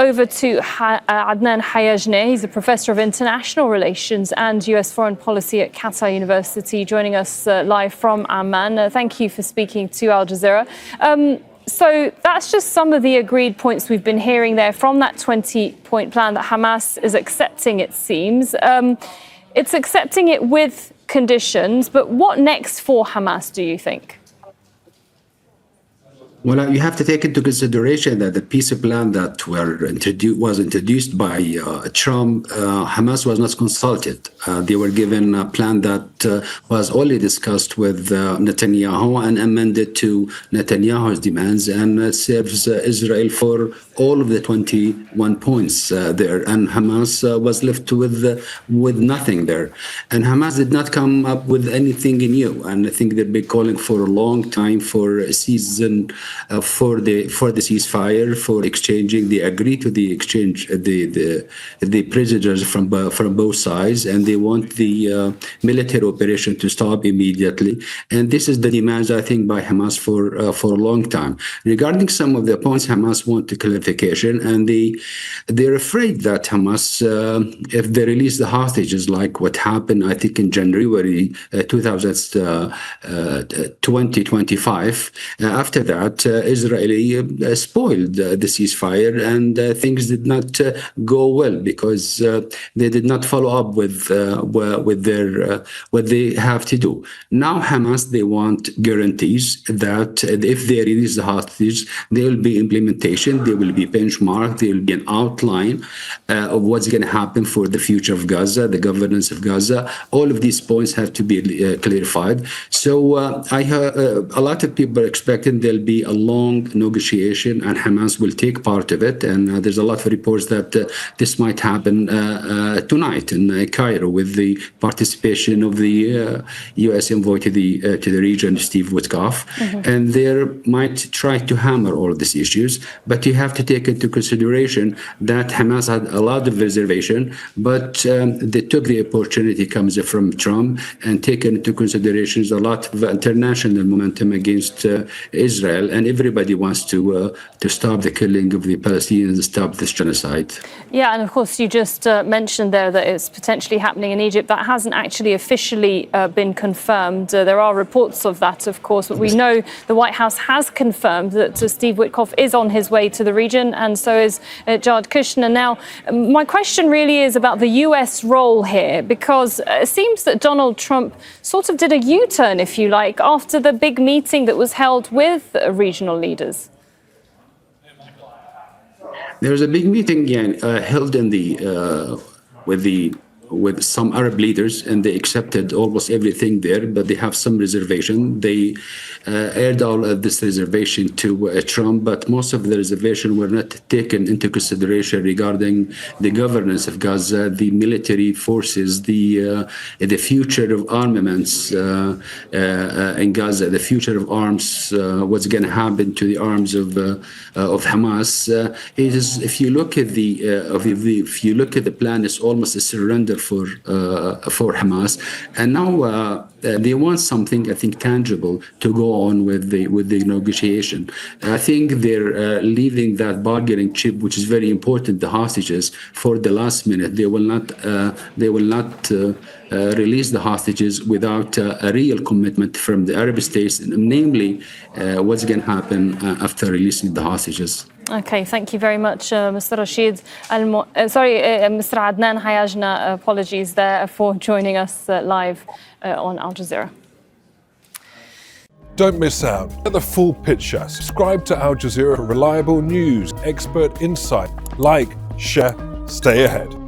over to Adnan Hayajneh. He's a professor of international relations and US foreign policy at Qatar University, joining us live from Amman. Thank you for speaking to Al Jazeera. So that's just some of the agreed points we've been hearing there from that 20-point plan that Hamas is accepting, it seems. It's accepting it with conditions, but what next for Hamas, do you think? Well, you have to take into consideration that the peace plan that was introduced by Trump, Hamas was not consulted. They were given a plan that was only discussed with Netanyahu and amended to Netanyahu's demands, and serves Israel for all of the 21 points there. And Hamas was left with nothing there. And Hamas did not come up with anything new. And I think they've been calling for a long time for a season. For the ceasefire, for exchanging, they agree to the exchange the prisoners from both sides, and they want the military operation to stop immediately. And this is the demands, I think, by Hamas for a long time. Regarding some of the points, Hamas want a clarification, and they're afraid that Hamas, if they release the hostages, like what happened, I think, in January 2025, after that. Israeli spoiled the ceasefire, and things did not go well because they did not follow up with their what they have to do. Now Hamas, they want guarantees that if they release the hostages, there will be implementation, there will be benchmark, there will be an outline of what's going to happen for the future of Gaza, the governance of Gaza. All of these points have to be clarified. So a lot of people are expecting there'll be a long negotiation, and Hamas will take part of it. And there's a lot of reports that this might happen tonight in Cairo with the participation of the U.S. envoy to the region, Steve Witkoff. And they might try to hammer all of these issues. But you have to take into consideration that Hamas had a lot of reservation, but they took the opportunity comes from Trump and taken into consideration a lot of international momentum against Israel, and everybody wants to stop the killing of the Palestinians, stop this genocide. Yeah, and of course you just mentioned there that it's potentially happening in Egypt. That hasn't actually officially been confirmed. There are reports of that, of course, but we know the White House has confirmed that Steve Witkoff is on his way to the region, and so is Jared Kushner. Now, my question really is about the US role here, because it seems that Donald Trump sort of did a U-turn, if you like, after the big meeting that was held with regional leaders. There was a big meeting held in with some Arab leaders, and they accepted almost everything there, but they have some reservation. They aired all of this reservation to Trump, but most of the reservation were not taken into consideration regarding the governance of Gaza, the military forces, the future of armaments in Gaza, the future of arms, what's going to happen to the arms of Hamas. It is, if you look at the plan, it's almost a surrender for Hamas, and now they want something, I think, tangible to go on with the negotiation. I think they're leaving that bargaining chip, which is very important, the hostages, for the last minute. They will not release the hostages without a real commitment from the Arab states, namely what's going to happen after releasing the hostages. Okay, thank you very much, Mr. Mr. Adnan Hayajneh, apologies there for joining us live on Al Jazeera. Don't miss out. Get the full picture. Subscribe to Al Jazeera for reliable news, expert insight. Like, share, stay ahead.